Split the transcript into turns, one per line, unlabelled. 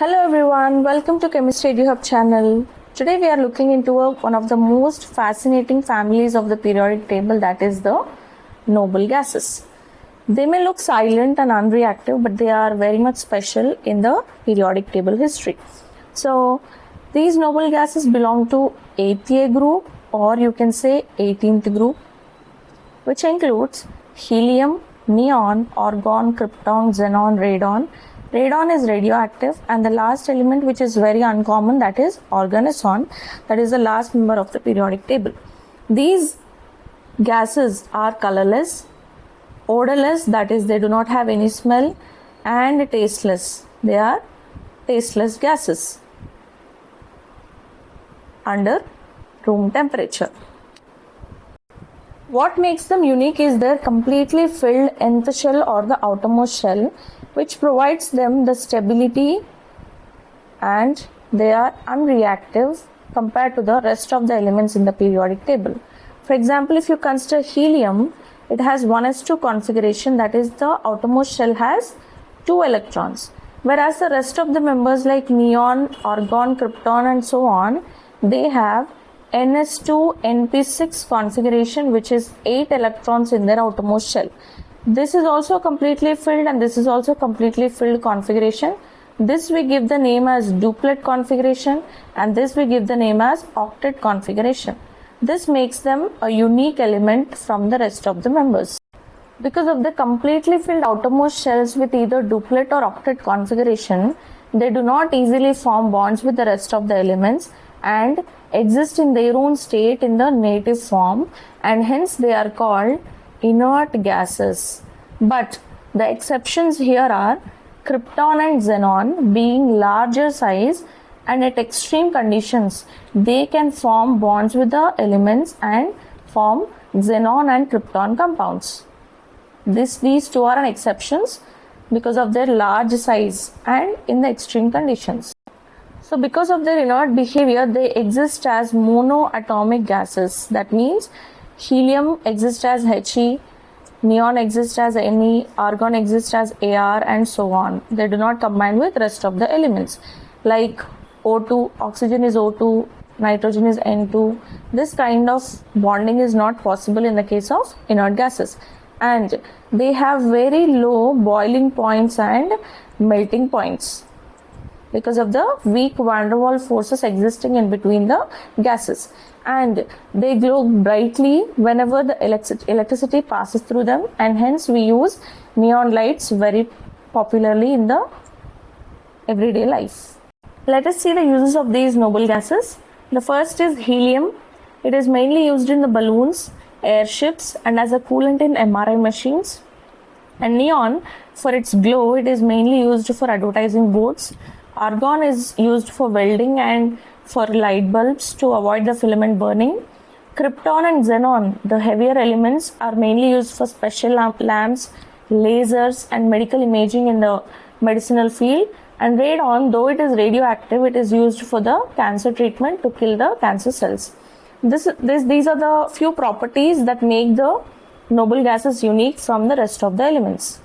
Hello everyone, welcome to Chemistry EduHub channel. Today we are looking into one of the most fascinating families of the periodic table, that is the noble gases. They may look silent and unreactive, but they are very much special in the periodic table history. So these noble gases belong to 8th A group, or you can say 18th group, which includes helium, neon, argon, krypton, xenon, radon. Radon is radioactive, and the last element, which is very uncommon, that is organoson, that is the last member of the periodic table. These gases are colorless, odorless, that is they do not have any smell, and tasteless. They are tasteless gases under room temperature. What makes them unique is their completely filled nth shell or the outermost shell, which provides them the stability, and they are unreactive compared to the rest of the elements in the periodic table. For example, if you consider helium, it has 1s2 configuration, that is the outermost shell has 2 electrons, whereas the rest of the members like neon, argon, krypton and so on, they have ns2 np6 configuration, which is 8 electrons in their outermost shell. This is also completely filled, and this is also completely filled configuration. This we give the name as duplet configuration, and this we give the name as octet configuration. This makes them a unique element from the rest of the members. Because of the completely filled outermost shells with either duplet or octet configuration, they do not easily form bonds with the rest of the elements and exist in their own state in the native form, and hence they are called inert gases. But the exceptions here are krypton and xenon, being larger size and at extreme conditions they can form bonds with the elements and form xenon and krypton compounds. These two are exceptions because of their large size and in the extreme conditions. So because of their inert behavior, they exist as monoatomic gases. That means helium exists as He, neon exists as Ne, argon exists as Ar, and so on. They do not combine with rest of the elements. Like O2, oxygen is O2, nitrogen is N2. This kind of bonding is not possible in the case of inert gases. And they have very low boiling points and melting points because of the weak van der Waals forces existing in between the gases, and they glow brightly whenever the electricity passes through them, and hence we use neon lights very popularly in the everyday life. Let us see the uses of these noble gases. The first is helium. It is mainly used in the balloons, airships, and as a coolant in MRI machines. And neon, for its glow, it is mainly used for advertising boards. Argon is used for welding and for light bulbs to avoid the filament burning. Krypton and xenon, the heavier elements, are mainly used for special lamps, lasers, and medical imaging in the medicinal field. And radon, though it is radioactive, it is used for the cancer treatment to kill the cancer cells. These are the few properties that make the noble gases unique from the rest of the elements.